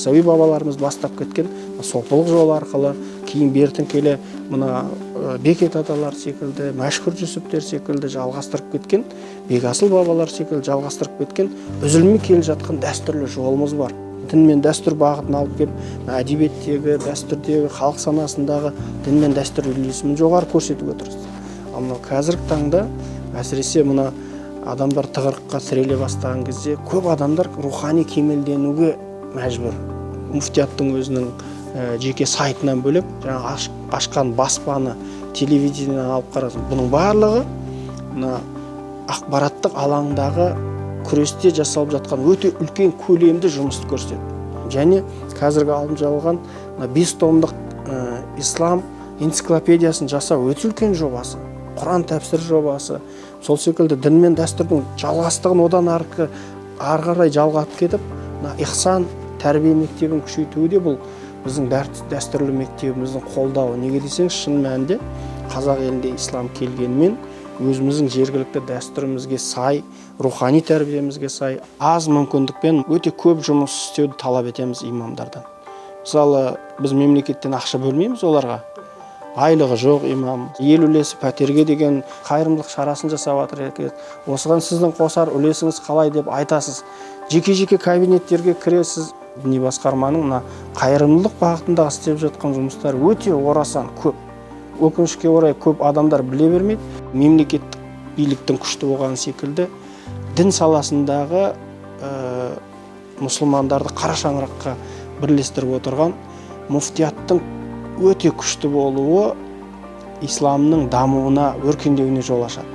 яссауи бабаларымыз бастап кеткен сопылық жол арқылы, кейін бертін келе мына Бекет аталар секілді, Мәшһүр Жүсіптер секілді жалғастырып кеткен, Бекасыл бабалар секілді жалғастырып кеткен үзілмей келе жатқан дәстүрлі жолымыз бар. Дін мен дәстүр бағытын алып келіп, әдебиеттегі, дәстүрдегі, халық санасындағы дін мен дәстүр үйлесімін жоғары көрсетуге тырысты. Ал мынау қазіргі таңда әсіресе мына адамдар тығырыққа тіреле бастаған кезде көп адамдар рухани кемелденуге мәжбүр. Муфтияттың өзінің жеке сайтынан бөлек, жаңа ашқан баспаны, телевидениеден алып қарасын. Бұның барлығы мына ақпараттық алаңдағы күресте жасалып жатқан өте үлкен көлемді жұмысты көрсетеді. Және қазіргі алып жалған 5 томдық ислам энциклопедиясын жасау өте үлкен жобасы. Құран тәпсір жобасы. Сол секілді дін мен дәстүрдің жалғастығын одан ары қарай жалғатып кетіп, ихсан тәрбие мектебін күшейтуі де бұл біздің дәстүрлі мектебіміздің қолдауы. Неге десеңіз, шын мәнінде қазақ елінде ислам келгенмен өзіміздің жергілікті дәстүрімізге сай, рухани тәрбиемізге сай, аз мүмкіндікпен өте көп жұмыс істеуді талап етеміз имамдардан. Мысалы, біз мемлекеттен ақша бөлмейміз оларға. Айлығы жоқ имам, ел үлесі пәтерге деген қайырымдылық шарасын жасап жатыр екен. Осыған сіздің қосар үлесіңіз қалай деп айтасыз. Жеке-жеке кабинеттерге кіресіз. Діни басқарманың мына қайырымдылық бағытында істеп жатқан жұмыстар өте орасан көп. Өкінішке орай көп адамдар біле бермейді. Мемлекеттік биліктің күшті болған секілді дін саласындағы мұсылмандарды қара шаңыраққа бірлестіріп отырған муфтияттың өте күшті болуы исламның дамуына, өркендеуіне жол ашады.